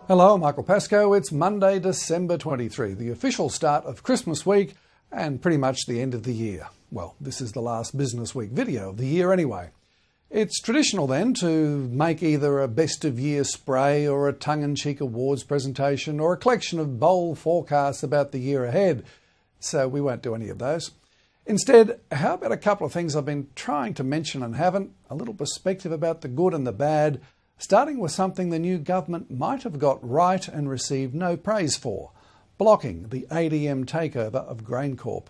Hello, I'm Michael Pascoe. It's Monday, December 23, the official start of Christmas week and pretty much the end of the year. Well, this is the last business week video of the year anyway. It's traditional then to make either a best of year spray or a tongue-in-cheek awards presentation or a collection of bold forecasts about the year ahead. So we won't do any of those. Instead, how about a couple of things I've been trying to mention and haven't, a little perspective about the good and the bad, starting with something the new government might have got right and received no praise for, blocking the ADM takeover of GrainCorp.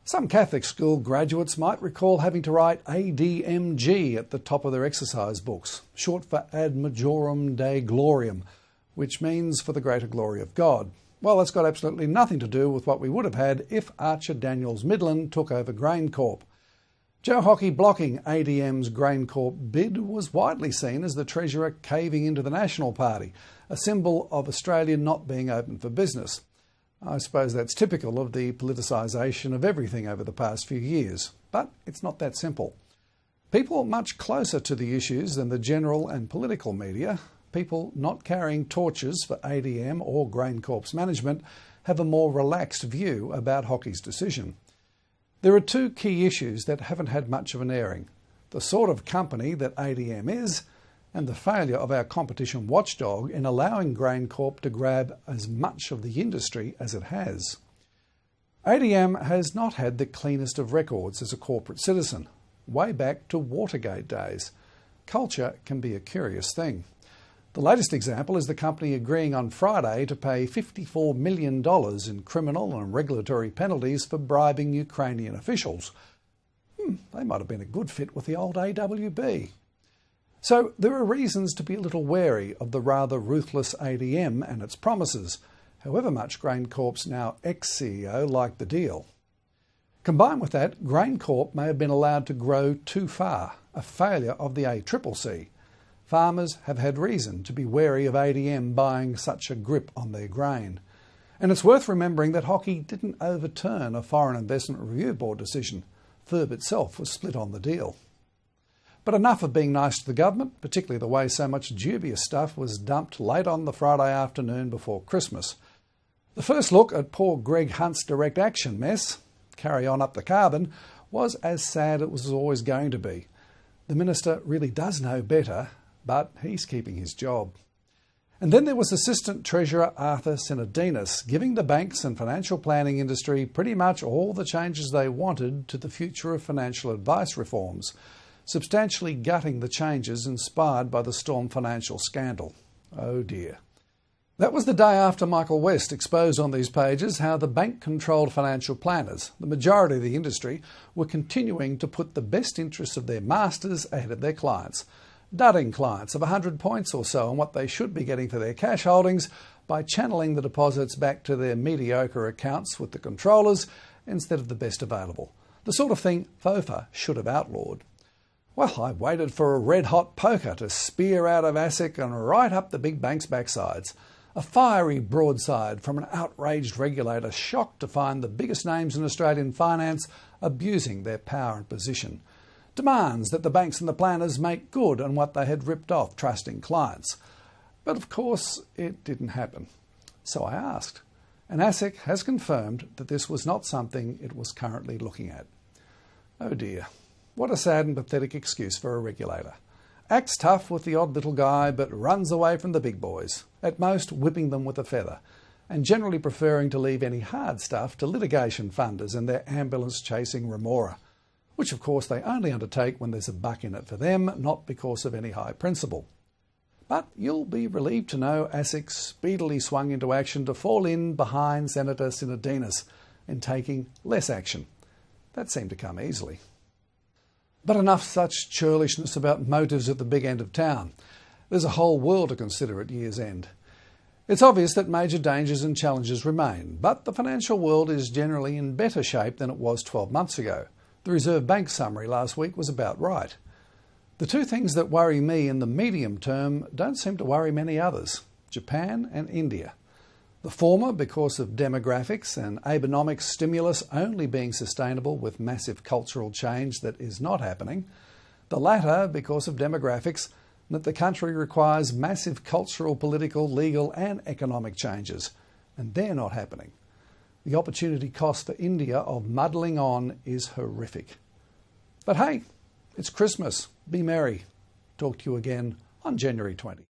Some Catholic school graduates might recall having to write ADMG at the top of their exercise books, short for Ad Majorem Dei Gloriam, which means for the greater glory of God. Well, that's got absolutely nothing to do with what we would have had if Archer Daniels Midland took over GrainCorp. Joe Hockey blocking ADM's GrainCorp bid was widely seen as the Treasurer caving into the National Party, a symbol of Australia not being open for business. I suppose that's typical of the politicisation of everything over the past few years, but it's not that simple. People much closer to the issues than the general and political media, people not carrying torches for ADM or GrainCorp's management, have a more relaxed view about Hockey's decision. There are two key issues that haven't had much of an airing: the sort of company that ADM is, and the failure of our competition watchdog in allowing GrainCorp to grab as much of the industry as it has. ADM has not had the cleanest of records as a corporate citizen, way back to Watergate days. Culture can be a curious thing. The latest example is the company agreeing on Friday to pay $54 million in criminal and regulatory penalties for bribing Ukrainian officials. They might have been a good fit with the old AWB. So there are reasons to be a little wary of the rather ruthless ADM and its promises, however much GrainCorp's now ex-CEO liked the deal. Combined with that, GrainCorp may have been allowed to grow too far, a failure of the ACCC. Farmers have had reason to be wary of ADM buying such a grip on their grain. And it's worth remembering that Hockey didn't overturn a Foreign Investment Review Board decision. FIRB itself was split on the deal. But enough of being nice to the government, particularly the way so much dubious stuff was dumped late on the Friday afternoon before Christmas. The first look at poor Greg Hunt's direct action mess, carry on up the carbon, was as sad as it was always going to be. The minister really does know better, but he's keeping his job. And then there was Assistant Treasurer Arthur Sinodinos giving the banks and financial planning industry pretty much all the changes they wanted to the future of financial advice reforms, substantially gutting the changes inspired by the Storm Financial scandal. Oh dear. That was the day after Michael West exposed on these pages how the bank-controlled financial planners, the majority of the industry, were continuing to put the best interests of their masters ahead of their clients, dudding clients of 100 points or so on what they should be getting for their cash holdings by channeling the deposits back to their mediocre accounts with the controllers instead of the best available. The sort of thing FOFA should have outlawed. Well, I waited for a red-hot poker to spear out of ASIC and right up the big banks' backsides. A fiery broadside from an outraged regulator shocked to find the biggest names in Australian finance abusing their power and position. Demands that the banks and the planners make good on what they had ripped off trusting clients. But of course, it didn't happen. So I asked, and ASIC has confirmed that this was not something it was currently looking at. Oh dear, what a sad and pathetic excuse for a regulator. Acts tough with the odd little guy, but runs away from the big boys, at most whipping them with a feather, and generally preferring to leave any hard stuff to litigation funders and their ambulance-chasing remora, which of course they only undertake when there's a buck in it for them, not because of any high principle. But you'll be relieved to know ASIC speedily swung into action to fall in behind Senator Sinodinos in taking less action. That seemed to come easily. But enough such churlishness about motives at the big end of town. There's a whole world to consider at year's end. It's obvious that major dangers and challenges remain, but the financial world is generally in better shape than it was 12 months ago. The Reserve Bank summary last week was about right. The two things that worry me in the medium term don't seem to worry many others: Japan and India. The former because of demographics and Abenomics stimulus only being sustainable with massive cultural change that is not happening. The latter because of demographics that the country requires massive cultural, political, legal and economic changes, and they're not happening. The opportunity cost for India of muddling on is horrific. But hey, it's Christmas. Be merry. Talk to you again on January 20.